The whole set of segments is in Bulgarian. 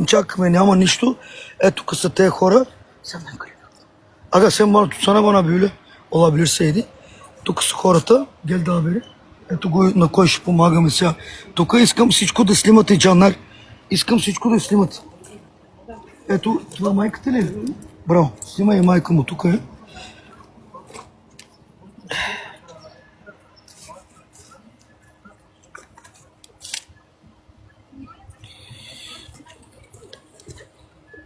Чакаме, няма нищо. Ето тук са тези хора. Ага, sen bana tutsana bana böyle. Olabilirseydi. Тук са хората. Gel daha beri. Ето го, на кой ще помагаме сега. Тук искам всичко да снимате, Джанар. Искам всичко да снимате. Ето, това майката ли е? Браво. Снимай майка му, тук е.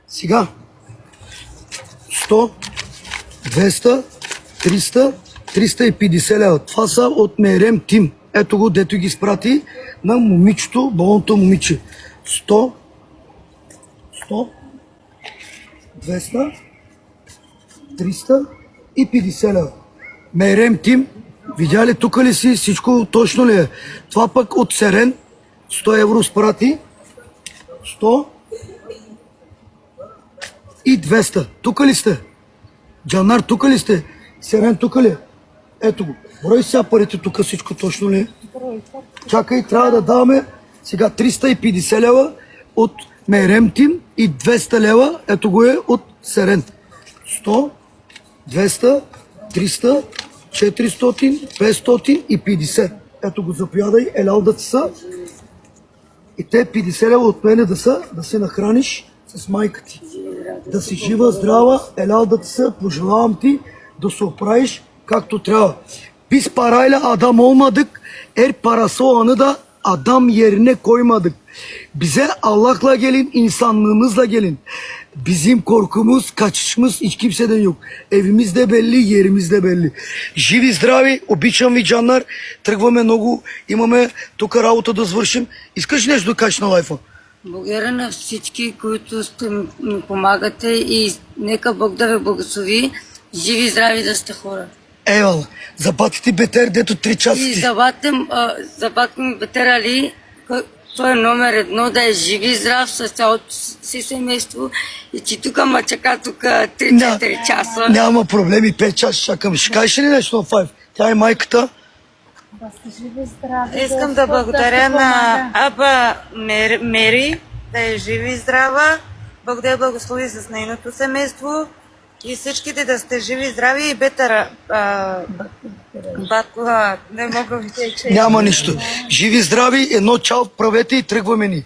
Сега 100, 200, 300, 350 лева. Това са от Мерем Тим. Ето го, дето ги изпрати на момичето, болното момиче. 100, 200, 300 и 50 лева. Мерем Тим. Видя ли тук ли си? Всичко точно ли е? Това пък от Серен. 100 евро спрати. 100 и 200. Тук ли сте? Джанар, тук ли сте? Серен, тук ли? Ето го. Брой сега парите тук, всичко точно ли е? Чакай, трябва да даваме сега 350 лева от Мерем Тим и 200 лева, ето го е от Серен. 100, 200, 300, 400, 550. Ето го, заповядай, елял да ти са. И те 50 лева от мене да са, да се нахраниш с майка ти. Да си жива, здрава, елял да ти са, pожелавам ти да се оправиш както трябва. Biz parayla adam olmadık, parası olanı da adam yerine koymadık. Bize Allah'la gelin, insanlığımızla gelin. Bizim korkumuz, kaçışımız hiç kimseden yok. Evimiz de belli, yerimiz de belli. Живи, здрави, обичам ви, Джанар. Тръгваме много, имаме тук работа да свършим. Искаш нещо да кажеш на лайфа? Благодаря на всички, които ми помагате и нека Бог да ви благослови. Живи и здрави да сте хора. Eyvallah. За батите Бетер, дето 3 часа И ти. за батко ми Бетер Али, той е номер 1, да е жив и здрав с цялото си семейство и че тук ма чака 3-4 часа. Няма проблеми, 5 часа чакам. Ще кажеш ли нещо на Файв? Тя е майката. Искам да благодаря на Аба Мери, да е жива и здрава. Бог да я благослови с нейното семейство и всичките да сте живи и здрави и Бетера. Батко, не мога ви тече. Няма нищо. Живи, здрави, едно чао правете и тръгваме ни.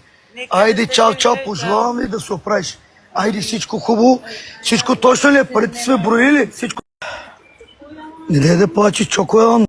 Айде, чао, чао, пожелавам ви да се оправиш. Айде, всичко хубаво. Всичко точно ли е? Парите сме броили? Всичко. Не дай да плаче, Чоко е он.